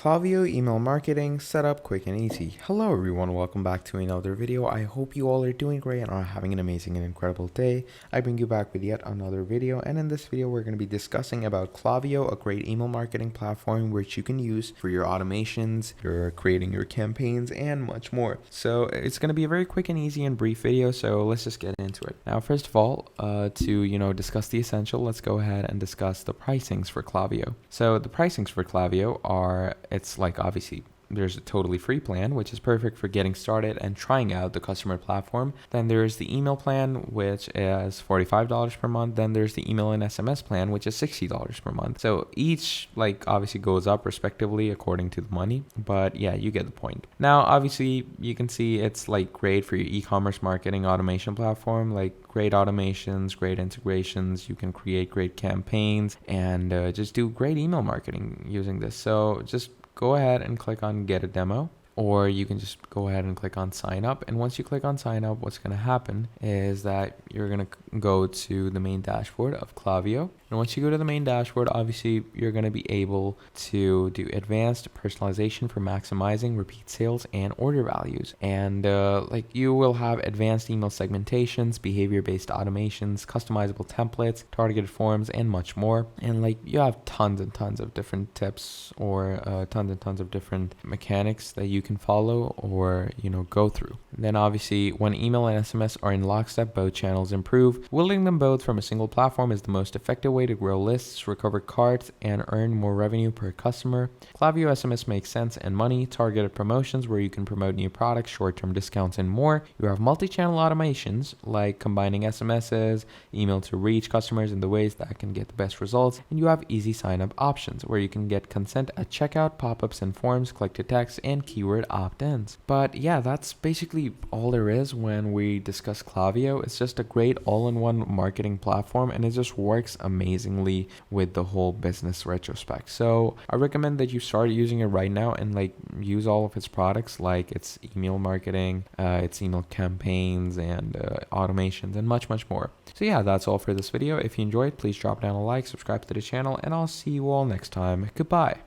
Klaviyo email marketing setup quick and easy. Hello everyone, welcome back to another video. I hope you all are doing great and are having an amazing and incredible day. I bring you back with yet another video, and in this video we're going to be discussing about Klaviyo, a great email marketing platform which you can use for your automations, your creating your campaigns, and much more. So it's going to be a very quick and easy and brief video, so let's just get into it. Now first of all, to discuss the essential, let's go ahead and discuss the pricings for Klaviyo. So the pricings for Klaviyo are, it's like obviously there's a totally free plan, which is perfect for getting started and trying out the customer platform. Then there's the email plan, which is $45 per month. Then there's the email and SMS plan, which is $60 per month. So each obviously goes up respectively according to the money, but yeah, you get the point. Now, obviously you can see it's great for your e-commerce marketing automation platform, great automations, great integrations. You can create great campaigns and just do great email marketing using this. So just go ahead and click on get a demo, or you can just go ahead and click on sign up. And once you click on sign up, what's going to happen is that you're going to go to the main dashboard of Klaviyo. And once you go to the main dashboard, obviously you're going to be able to do advanced personalization for maximizing repeat sales and order values. And you will have advanced email segmentations, behavior-based automations, customizable templates, targeted forms, and much more. And you have tons and tons of different tips or tons and tons of different mechanics that you can follow or go through. And then obviously when email and SMS are in lockstep, both channels improve. Wielding them both from a single platform is the most effective way to grow lists, recover cards, and earn more revenue per customer. Klaviyo SMS makes sense and money, targeted promotions where you can promote new products, short-term discounts, and more. You have multi-channel automations like combining SMSs, email to reach customers in the ways that can get the best results, and you have easy sign-up options where you can get consent at checkout, pop-ups and forms, click to text, and keyword opt-ins. But yeah, that's basically all there is when we discuss Klaviyo. It's just a great all-in-one marketing platform, and it just works amazingly with the whole business retrospect. So I recommend that you start using it right now and use all of its products, like its email marketing, its email campaigns, and automations, and much more. So yeah, that's all for this video. If you enjoyed, please drop down a like, subscribe to the channel, and I'll see you all next time. Goodbye.